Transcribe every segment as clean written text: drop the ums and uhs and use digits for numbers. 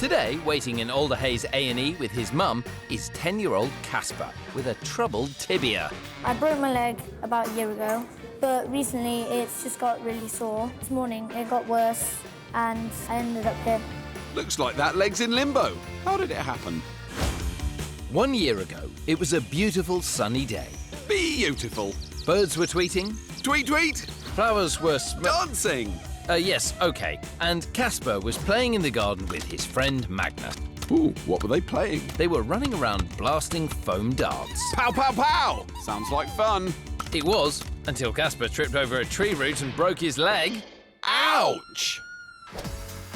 Today, waiting in Alderhayes A&E with his mum is 10-year-old Casper with a troubled tibia. I broke my leg about a year ago, but recently it's just got really sore. This morning it got worse and I ended up here. Looks like that leg's in limbo. How did it happen? 1 year ago, it was a beautiful sunny day. Beautiful. Birds were tweeting. Tweet, tweet. Flowers were Dancing. Yes, OK. And Casper was playing in the garden with his friend Magna. Ooh, what were they playing? They were running around blasting foam darts. Pow, pow, pow! Sounds like fun. It was, until Casper tripped over a tree root and broke his leg. Ouch! Oh.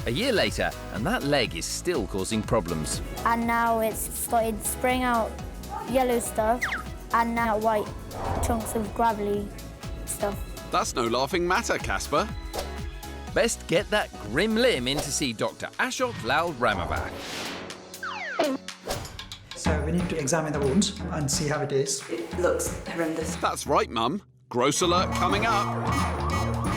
A year later, and that leg is still causing problems. And now it's started spraying out yellow stuff and now white chunks of gravelly stuff. That's no laughing matter, Casper. Best get that grim limb in to see Dr. Ashok Lal Ramavak. So we need to examine the wounds and see how it is. It looks horrendous. That's right, Mum. Gross alert coming up.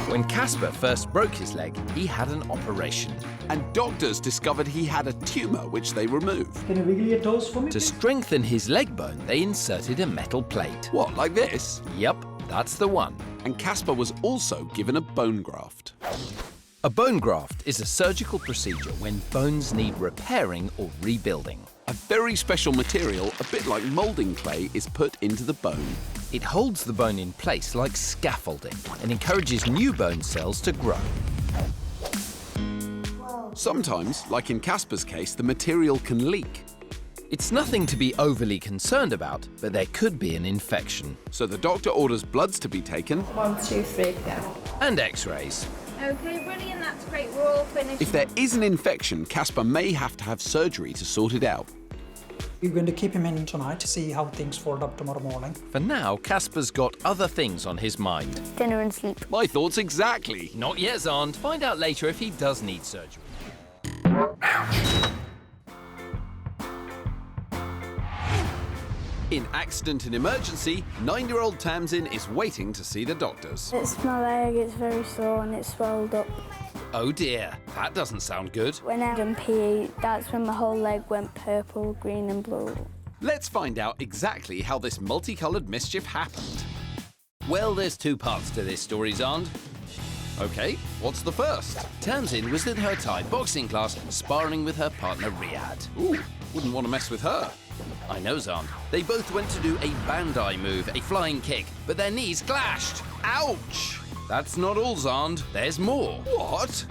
When Casper first broke his leg, he had an operation. And doctors discovered he had a tumour which they removed. Can you wiggle your toes for me? To strengthen his leg bone, they inserted a metal plate. What, like this? Yup, that's the one. And Casper was also given a bone graft. A bone graft is a surgical procedure when bones need repairing or rebuilding. A very special material, a bit like moulding clay, is put into the bone. It holds the bone in place like scaffolding and encourages new bone cells to grow. Sometimes, like in Casper's case, the material can leak. It's nothing to be overly concerned about, but there could be an infection. So the doctor orders bloods to be taken. 1, 2, 3, go. And x-rays. Okay, brilliant, that's great, we're all finished. If there is an infection, Casper may have to have surgery to sort it out. We're going to keep him in tonight to see how things fold up tomorrow morning. For now, Casper's got other things on his mind. Dinner and sleep. My thoughts exactly. Not yet, Xand. Find out later if he does need surgery. In Accident and Emergency, 9-year-old Tamsin is waiting to see the doctors. It's my leg, it's very sore and it's swelled up. Oh dear, that doesn't sound good. When I done PE, that's when my whole leg went purple, green and blue. Let's find out exactly how this multicoloured mischief happened. Well, there's two parts to this story, Xand. OK, what's the first? Tamsin was in her Thai boxing class sparring with her partner Riyadh. Ooh, wouldn't want to mess with her. I know, Xand. They both went to do a bandai move, a flying kick, but their knees clashed. Ouch! That's not all, Xand. There's more. What?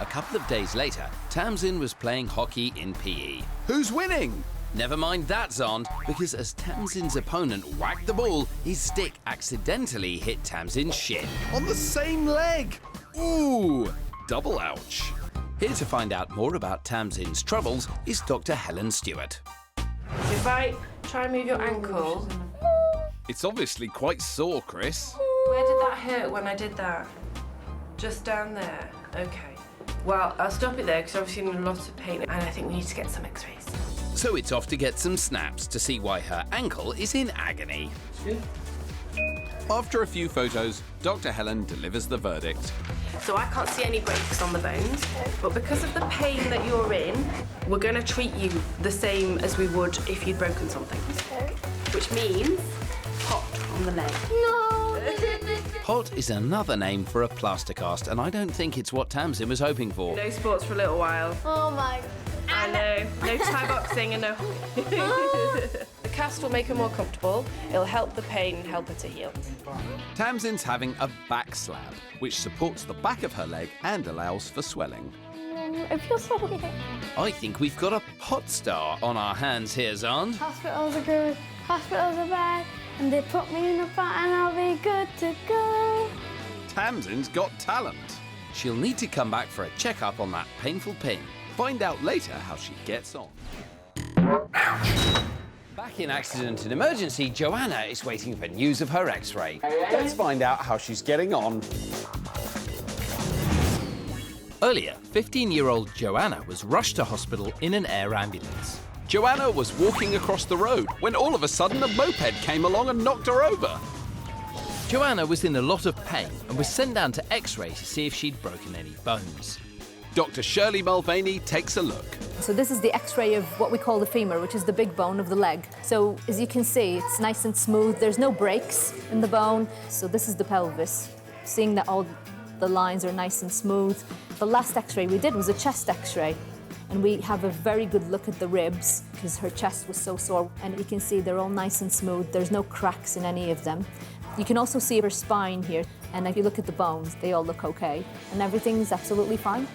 A couple of days later, Tamsin was playing hockey in PE. Who's winning? Never mind that, Xand, because as Tamsin's opponent whacked the ball, his stick accidentally hit Tamsin's shin. On the same leg! Ooh, double ouch. Here to find out more about Tamsin's troubles is Dr. Helen Stewart. If I try and move your ankle, It's obviously quite sore, Chris. where did that hurt when I did that? Just down there. Okay. Well, I'll stop it there because I'm obviously in a lot of pain and I think we need to get some x-rays. So it's off to get some snaps to see why her ankle is in agony. After a few photos, Dr. Helen delivers the verdict. So I can't see any breaks on the bones, but because of the pain that you're in, we're going to treat you the same as we would if you'd broken something. Which means hot on the leg. Hot is another name for a plaster cast, and I don't think it's what Tamsin was hoping for. No sports for a little while. Oh my I know. No Thai boxing and no... The cast will make her more comfortable. It'll help the pain and help her to heal. Tamsin's having a back slab, which supports the back of her leg and allows for swelling. I feel so weird. I think we've got a hot star on our hands here, Xand. Hospitals are good, hospitals are bad, and they put me in a pot and I'll be good to go. Tamsin's got talent. She'll need to come back for a checkup on that painful pin. Find out later how she gets on. Back in Accident and Emergency, Joanna is waiting for news of her x-ray. Let's find out how she's getting on. Earlier, 15-year-old Joanna was rushed to hospital in an air ambulance. Joanna was walking across the road when all of a sudden a moped came along and knocked her over. Joanna was in a lot of pain and was sent down to x-ray to see if she'd broken any bones. Dr. Shirley Mulvaney takes a look. So this is the x-ray of what we call the femur, which is the big bone of the leg. So as you can see, it's nice and smooth. There's no breaks in the bone. So this is the pelvis. Seeing that all the lines are nice and smooth. The last x-ray we did was a chest x-ray. And we have a very good look at the ribs because her chest was so sore. And you can see they're all nice and smooth. There's no cracks in any of them. You can also see her spine here. And if you look at the bones, they all look okay. And everything's absolutely fine.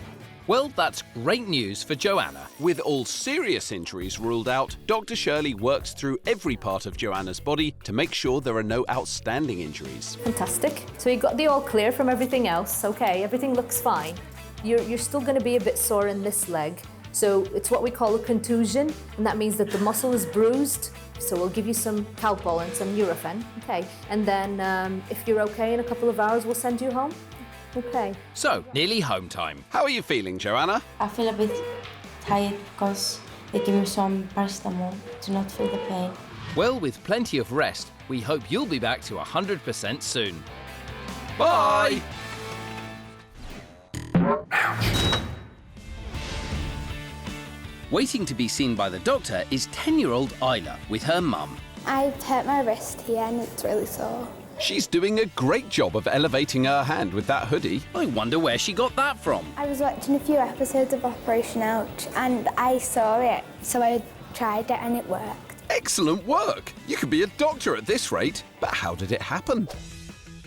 Well, that's great news for Joanna. With all serious injuries ruled out, Dr. Shirley works through every part of Joanna's body to make sure there are no outstanding injuries. Fantastic. So you got the all clear from everything else. Okay, everything looks fine. You're still going to be a bit sore in this leg. So it's what we call a contusion, and that means that the muscle is bruised. So we'll give you some Calpol and some Nurofen. Okay, and then if you're okay in a couple of hours, we'll send you home. Okay. So, nearly home time. How are you feeling, Joanna? I feel a bit tired because they give me some paracetamol to not feel the pain. Well, with plenty of rest, we hope you'll be back to 100% soon. Bye! Waiting to be seen by the doctor is 10-year-old Isla with her mum. I've hurt my wrist here and it's really sore. She's doing a great job of elevating her hand with that hoodie. I wonder where she got that from. I was watching a few episodes of Operation Ouch and I saw it, so I tried it and it worked. Excellent work! You could be a doctor at this rate. But how did it happen?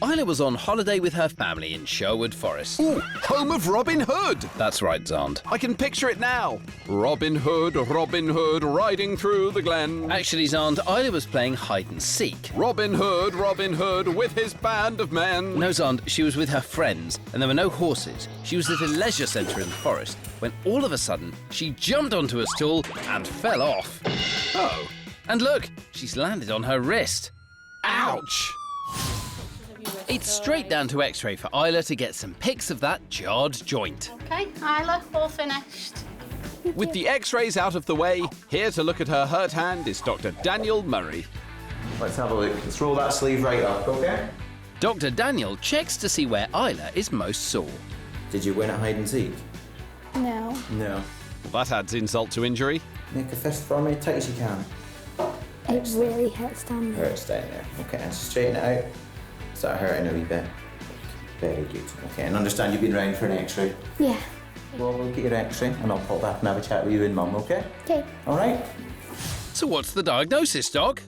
Isla was on holiday with her family in Sherwood Forest. Ooh, home of Robin Hood! That's right, Xand. I can picture it now. Robin Hood, riding through the glen. Actually, Xand, Isla was playing hide and seek. Robin Hood, with his band of men. No, Xand, she was with her friends, and there were no horses. She was at a leisure centre in the forest, when all of a sudden, she jumped onto a stool and fell off. Oh. And look, she's landed on her wrist. Ouch! It's straight down to X-ray for Isla to get some pics of that jarred joint. Okay, Isla, all finished. With the X-rays out of the way, here to look at her hurt hand is Dr. Daniel Murray. Let's have a look. Let's roll that sleeve right up, okay? Dr. Daniel checks to see where Isla is most sore. Did you win at hide and seek? No. No. Well, that adds insult to injury. Make a fist for me, tight as you can. It really hurts down there. Hurts down there. Okay, and straighten it out. Is that hurting a wee bit? Very good. Okay, and understand you've been round for an X-ray? Yeah. Well, we'll get your X-ray and I'll pop back and have a chat with you and Mum, okay? Okay. All right? So what's the diagnosis, Doc?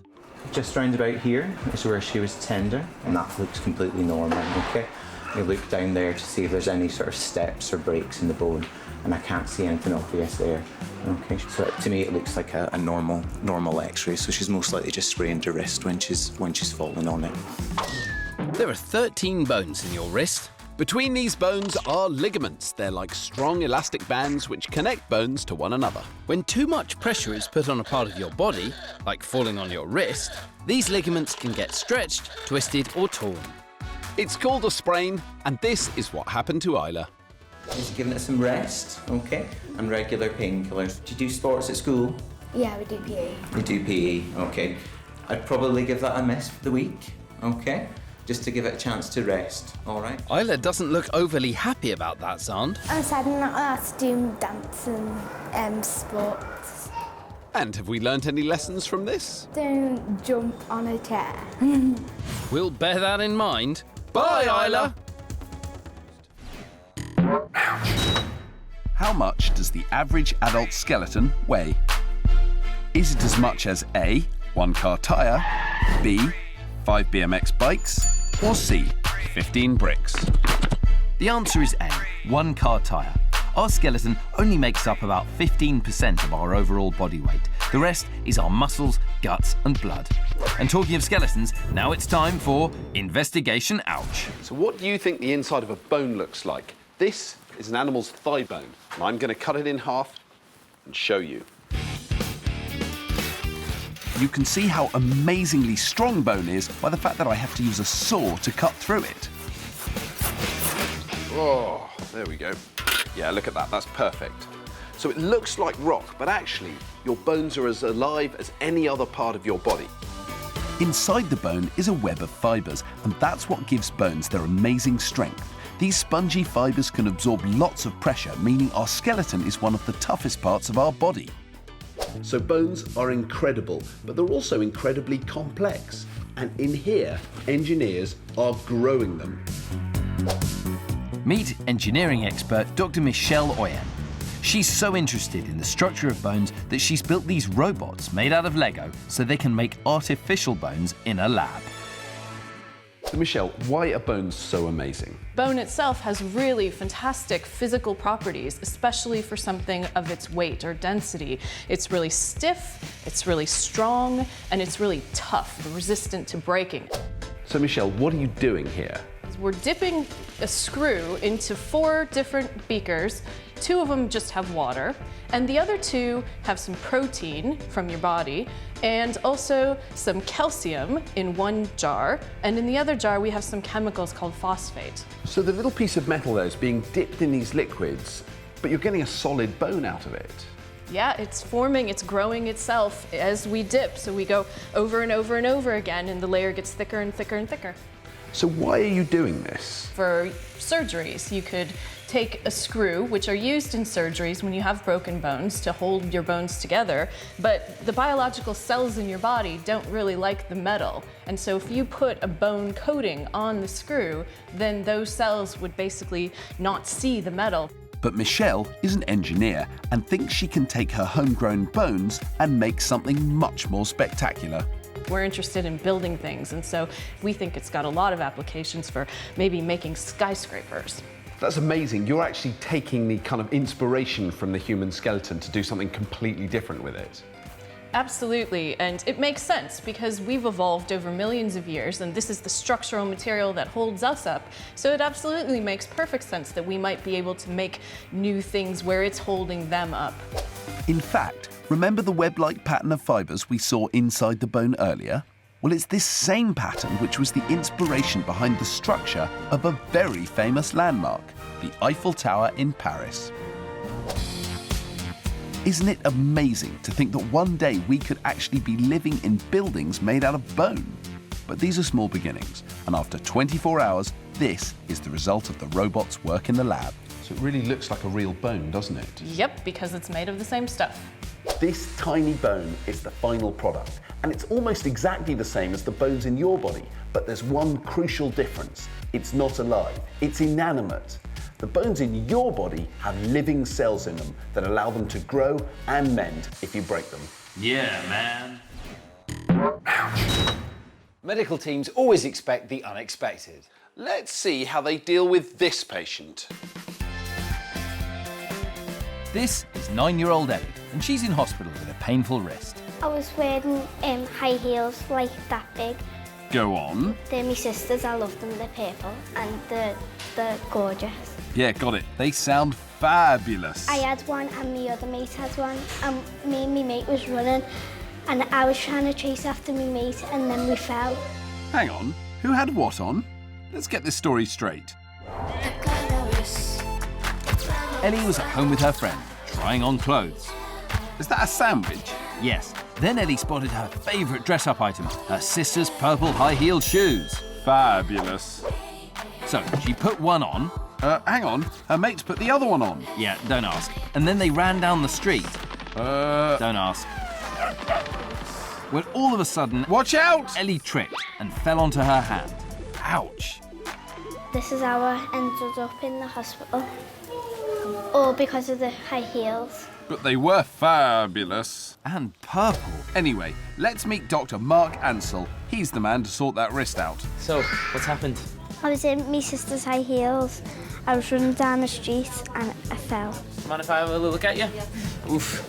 Just round about here is where she was tender, and that looks completely normal, okay? We look down there to see if there's any sort of steps or breaks in the bone, and I can't see anything obvious there. Okay, so to me it looks like a normal X-ray, so she's most likely just sprained her wrist when she's fallen on it. There are 13 bones in your wrist. Between these bones are ligaments. They're like strong elastic bands which connect bones to one another. When too much pressure is put on a part of your body, like falling on your wrist, these ligaments can get stretched, twisted or torn. It's called a sprain, and this is what happened to Isla. Just giving it some rest, okay? And regular painkillers. Do you do sports at school? Yeah, we do PE. We do PE, okay. I'd probably give that a miss for the week, okay? Just to give it a chance to rest, all right? Isla doesn't look overly happy about that, Xand. I'm sad I'm not allowed to do dance and sports. And have we learnt any lessons from this? Don't jump on a chair. We'll bear that in mind. Bye, Isla! How much does the average adult skeleton weigh? Is it as much as A, 1 car tyre, B, 5 BMX bikes, or C, 15 bricks? The answer is A, 1 car tyre. Our skeleton only makes up about 15% of our overall body weight. The rest is our muscles, guts and blood. And talking of skeletons, now it's time for Investigation Ouch. So what do you think the inside of a bone looks like? This is an animal's thigh bone, and I'm going to cut it in half and show you. You can see how amazingly strong bone is by the fact that I have to use a saw to cut through it. Oh, there we go. Yeah, look at that, that's perfect. So it looks like rock, but actually, your bones are as alive as any other part of your body. Inside the bone is a web of fibres, and that's what gives bones their amazing strength. These spongy fibres can absorb lots of pressure, meaning our skeleton is one of the toughest parts of our body. So bones are incredible, but they're also incredibly complex. And in here, engineers are growing them. Meet engineering expert Dr. Michelle Oyen. She's so interested in the structure of bones that she's built these robots made out of Lego so they can make artificial bones in a lab. So Michelle, why are bones so amazing? Bone itself has really fantastic physical properties, especially for something of its weight or density. It's really stiff, it's really strong, and it's really tough, resistant to breaking. So Michelle, what are you doing here? We're dipping a screw into 4 different beakers. 2 of them just have water, and the other 2 have some protein from your body, and also some calcium in one jar, and in the other jar we have some chemicals called phosphate. So the little piece of metal there is being dipped in these liquids, but you're getting a solid bone out of it. Yeah, it's forming, it's growing itself as we dip, so we go over and over and over again, and the layer gets thicker and thicker and thicker. So why are you doing this? For surgeries, you could take a screw, which are used in surgeries when you have broken bones to hold your bones together, but the biological cells in your body don't really like the metal. And so if you put a bone coating on the screw, then those cells would basically not see the metal. But Michelle is an engineer and thinks she can take her homegrown bones and make something much more spectacular. We're interested in building things, and so we think it's got a lot of applications for maybe making skyscrapers. That's amazing. You're actually taking the kind of inspiration from the human skeleton to do something completely different with it. Absolutely, and it makes sense because we've evolved over millions of years, and this is the structural material that holds us up, so it absolutely makes perfect sense that we might be able to make new things where it's holding them up. In fact, remember the web-like pattern of fibres we saw inside the bone earlier? Well, it's this same pattern which was the inspiration behind the structure of a very famous landmark, the Eiffel Tower in Paris. Isn't it amazing to think that one day we could actually be living in buildings made out of bone? But these are small beginnings, and after 24 hours, this is the result of the robot's work in the lab. So it really looks like a real bone, doesn't it? Yep, because it's made of the same stuff. This tiny bone is the final product, and it's almost exactly the same as the bones in your body, but there's one crucial difference. It's not alive, it's inanimate. The bones in your body have living cells in them that allow them to grow and mend if you break them. Yeah, man. Ouch. Medical teams always expect the unexpected. Let's see how they deal with this patient. This is 9-year-old Ellie, and she's in hospital with a painful wrist. I was wearing high heels like that big. Go on. They're my sisters, I love them, they're purple and they're gorgeous. Yeah, got it. They sound fabulous. I had one and my other mate had one, and me and my mate was running and I was trying to chase after my mate and then we fell. Hang on, who had what on? Let's get this story straight. Ellie was at home with her friend, trying on clothes. Is that a sandwich? Yes. Then Ellie spotted her favourite dress-up item, her sister's purple high-heeled shoes. Fabulous. So she put one on. Hang on, her mates put the other one on. Yeah, don't ask. And then they ran down the street. Don't ask. When all of a sudden, watch out! Ellie tripped and fell onto her hand. Ouch. This is how I ended up in the hospital. All because of the high heels. But they were fabulous. And purple. Anyway, let's meet Dr. Mark Ansell. He's the man to sort that wrist out. So, what's happened? I was in my sister's high heels. I was running down the street and I fell. Mind if I have a look at you? Yeah. Oof.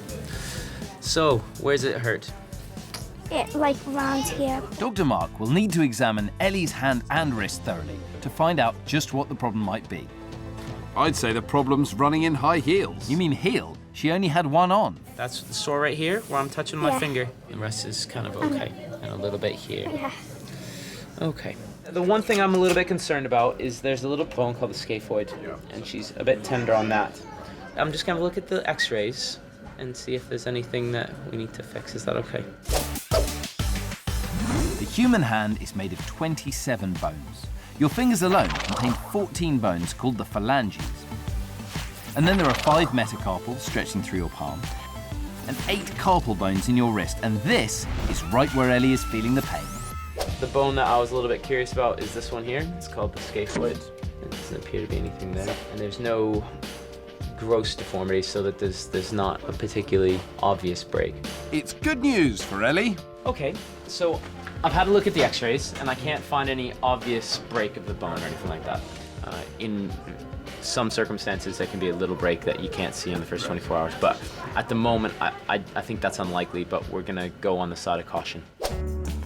So, where's it hurt? Yeah, like round here. Dr. Mark will need to examine Ellie's hand and wrist thoroughly to find out just what the problem might be. I'd say the problem's running in high heels. You mean heel? She only had one on. That's the sore right here, where I'm touching my finger. The rest is kind of okay. And a little bit here. Yeah. Okay. The one thing I'm a little bit concerned about is there's a little bone called the scaphoid, and she's a bit tender on that. I'm just going to look at the x-rays and see if there's anything that we need to fix. Is that okay? The human hand is made of 27 bones. Your fingers alone contain 14 bones called the phalanges. And then there are 5 metacarpals stretching through your palm, and 8 carpal bones in your wrist, and this is right where Ellie is feeling the pain. The bone that I was a little bit curious about is this one here. It's called the scaphoid. There doesn't appear to be anything there. And there's no gross deformity, so that there's not a particularly obvious break. It's good news for Ellie. Okay, so I've had a look at the x-rays, and I can't find any obvious break of the bone or anything like that. In some circumstances, there can be a little break that you can't see in the first 24 hours, but at the moment, I think that's unlikely, but we're gonna go on the side of caution.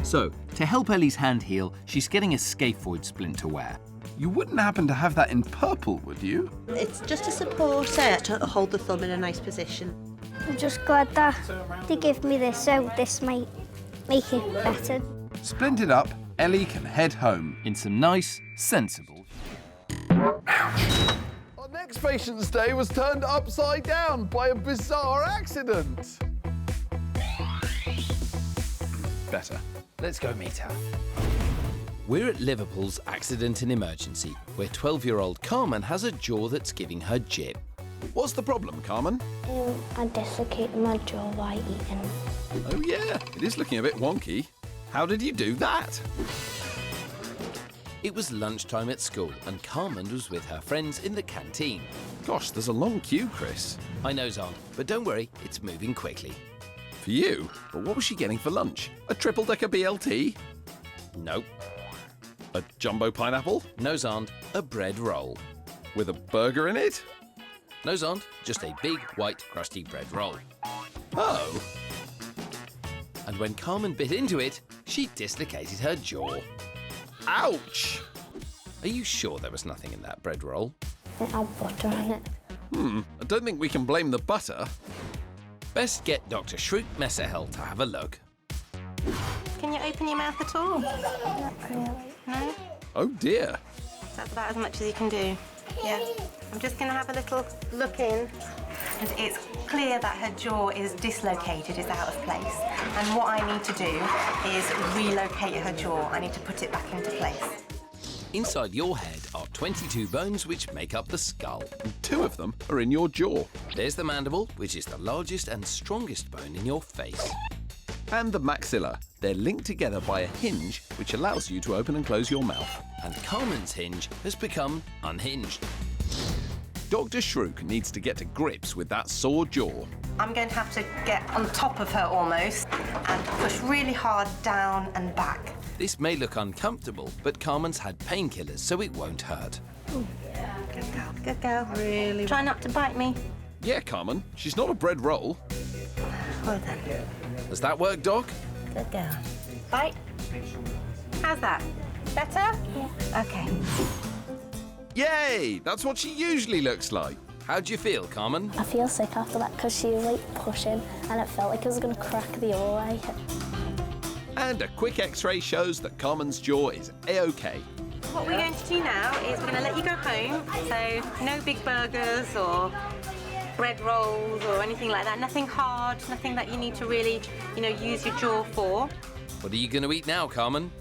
So, to help Ellie's hand heal, she's getting a scaphoid splint to wear. You wouldn't happen to have that in purple, would you? It's just a support to hold the thumb in a nice position. I'm just glad that they give me this, so this might make it better. Splinted up, Ellie can head home. In some nice, sensible... Our next patient's day was turned upside down by a bizarre accident. Better. Let's go meet her. We're at Liverpool's Accident and Emergency, where 12-year-old Carmen has a jaw that's giving her jip. What's the problem, Carmen? I dislocated my jaw while eating. Oh yeah, it is looking a bit wonky. How did you do that? It was lunchtime at school, and Carmen was with her friends in the canteen. Gosh, there's a long queue, Chris. I know, Xand, but don't worry, it's moving quickly. For you? But what was she getting for lunch? A triple-decker BLT? Nope. A jumbo pineapple? No, Xand, a bread roll. With a burger in it? No, Xand, just a big, white, crusty bread roll. Oh. And when Carmen bit into it, she dislocated her jaw. Ouch! Are you sure there was nothing in that bread roll? It had butter on it. I don't think we can blame the butter. Best get Dr. Shroot Messerhell to have a look. Can you open your mouth at all? Not really. No? Oh dear. That's about as much as you can do. Yeah. I'm just going to have a little look in. And it's clear that her jaw is dislocated, it's out of place. And what I need to do is relocate her jaw. I need to put it back into place. Inside your head are 22 bones which make up the skull. And 2 of them are in your jaw. There's the mandible, which is the largest and strongest bone in your face. And the maxilla. They're linked together by a hinge which allows you to open and close your mouth. And Carmen's hinge has become unhinged. Dr. Shroot needs to get to grips with that sore jaw. I'm going to have to get on top of her almost and push really hard down and back. This may look uncomfortable, but Carmen's had painkillers, so it won't hurt. Good girl, good girl. Really? Try not to bite me. Yeah, Carmen, she's not a bread roll. Well done. Does that work, Doc? Good girl. Bite. How's that? Better? Yeah. Okay. Yay! That's what she usually looks like. How do you feel, Carmen? I feel sick after that because she was like pushing and it felt like it was going to crack the other way. And a quick x-ray shows that Carmen's jaw is a-okay. What we're going to do now is we're going to let you go home. So no big burgers or bread rolls or anything like that. Nothing hard, nothing that you need to really, use your jaw for. What are you going to eat now, Carmen?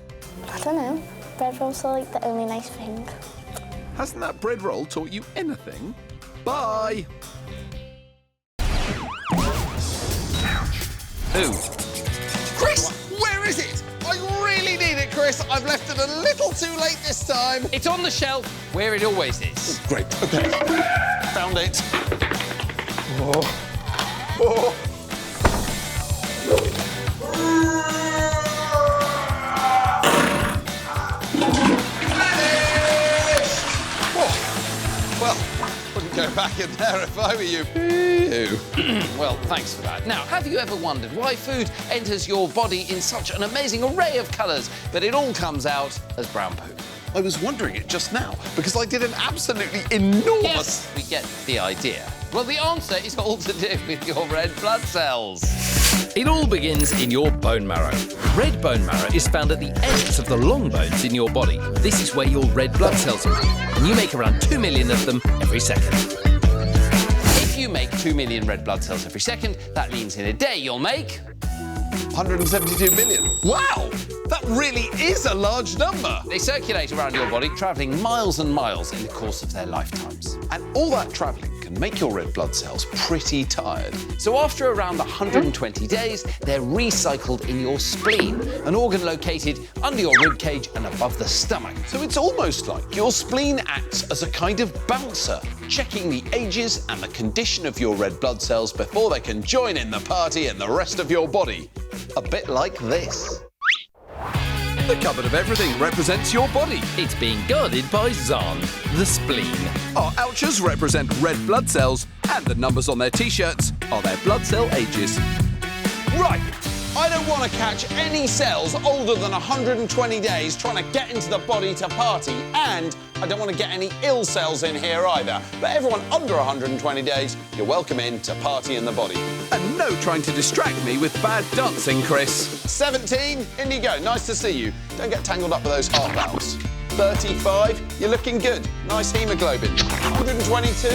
I don't know. Bread rolls are like the only nice thing. Hasn't that bread roll taught you anything? Bye! Who? Chris, where is it? I really need it, Chris. I've left it a little too late this time. It's on the shelf where it always is. Great, okay. Found it. Oh. Oh. Well, wouldn't go back in there if I were you. Well, thanks for that. Now, have you ever wondered why food enters your body in such an amazing array of colours, but it all comes out as brown poo? I was wondering it just now, because I did an absolutely enormous... Yes, we get the idea. Well, the answer is all to do with your red blood cells. It all begins in your bone marrow. Red bone marrow is found at the ends of the long bones in your body. This is where your red blood cells are, and you make around 2 million of them every second. If you make 2 million red blood cells every second, that means in a day you'll make... 172 million. Wow! That really is a large number. They circulate around your body, travelling miles and miles in the course of their lifetimes. And all that travelling can make your red blood cells pretty tired. So after around 120 days, they're recycled in your spleen, an organ located under your rib cage and above the stomach. So it's almost like your spleen acts as a kind of bouncer, checking the ages and the condition of your red blood cells before they can join in the party in the rest of your body. A bit like this. The cupboard of everything represents your body. It's being guarded by Xand, the spleen. Our ouchers represent red blood cells, and the numbers on their t-shirts are their blood cell ages. Right, I don't want to catch any cells older than 120 days trying to get into the body to party, and I don't want to get any ill cells in here either. But everyone under 120 days, you're welcome in to party in the body. And no trying to distract me with bad dancing, Chris. 17, in you go, nice to see you. Don't get tangled up with those heart valves. 35, you're looking good. Nice haemoglobin. 122,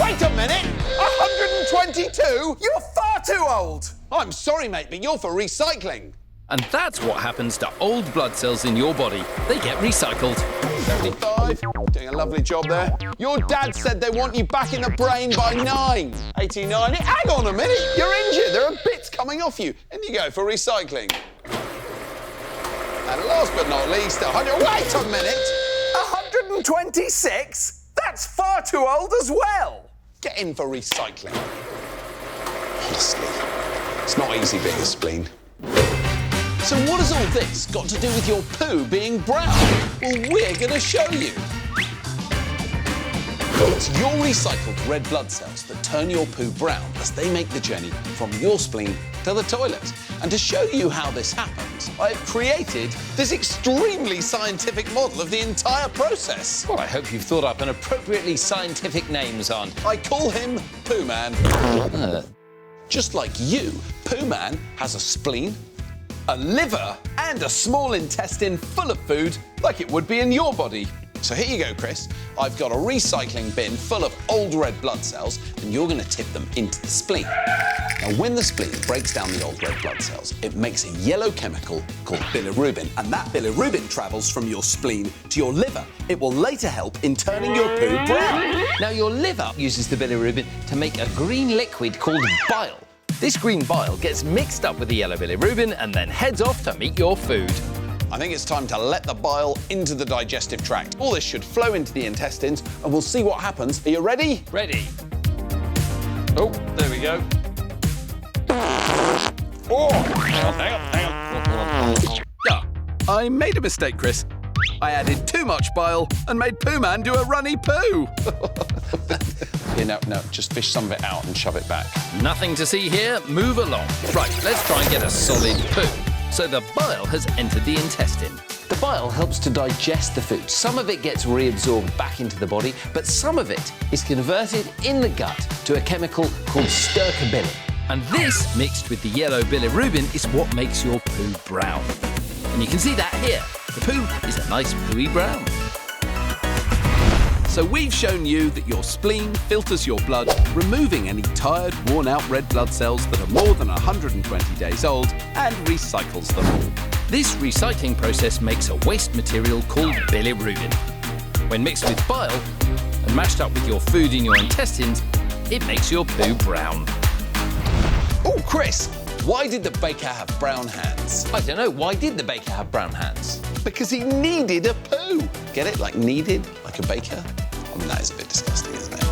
wait a minute! 122? You're far too old! I'm sorry, mate, but you're for recycling. And that's what happens to old blood cells in your body. They get recycled. 75, doing a lovely job there. Your dad said they want you back in the brain by 9. 89, hang on a minute, you're injured. There are bits coming off you. In you go for recycling. And last but not least, 100, wait a minute! 126? That's far too old as well. Get in for recycling. Honestly, it's not easy being a spleen. So what has all this got to do with your poo being brown? Well, we're going to show you. It's your recycled red blood cells that turn your poo brown as they make the journey from your spleen to the toilet. And to show you how this happens, I've created this extremely scientific model of the entire process. Well, I hope you've thought up an appropriately scientific name, Xand. I call him Poo Man. Just like you, Poo Man has a spleen, a liver, and a small intestine full of food like it would be in your body. So here you go, Chris. I've got a recycling bin full of old red blood cells, and you're going to tip them into the spleen. Now, when the spleen breaks down the old red blood cells, it makes a yellow chemical called bilirubin, and that bilirubin travels from your spleen to your liver. It will later help in turning your poo brown. Now, your liver uses the bilirubin to make a green liquid called bile. This green bile gets mixed up with the yellow bilirubin and then heads off to meet your food. I think it's time to let the bile into the digestive tract. All this should flow into the intestines, and we'll see what happens. Are you ready? Ready. Oh, there we go. Oh, hang on. Ah, I made a mistake, Chris. I added too much bile and made Poo Man do a runny poo. No, just fish some of it out and shove it back. Nothing to see here, move along. Right, let's try and get a solid poo. So the bile has entered the intestine. The bile helps to digest the food. Some of it gets reabsorbed back into the body, but some of it is converted in the gut to a chemical called stercobilin. And this, mixed with the yellow bilirubin, is what makes your poo brown. And you can see that here. The poo is a nice pooey brown. So we've shown you that your spleen filters your blood, removing any tired, worn-out red blood cells that are more than 120 days old, and recycles them. This recycling process makes a waste material called bilirubin. When mixed with bile and mashed up with your food in your intestines, it makes your poo brown. Oh, Chris, why did the baker have brown hands? I don't know, why did the baker have brown hands? Because he needed a poo. Get it? Like needed? Like a baker? I mean, that is a bit disgusting, isn't it?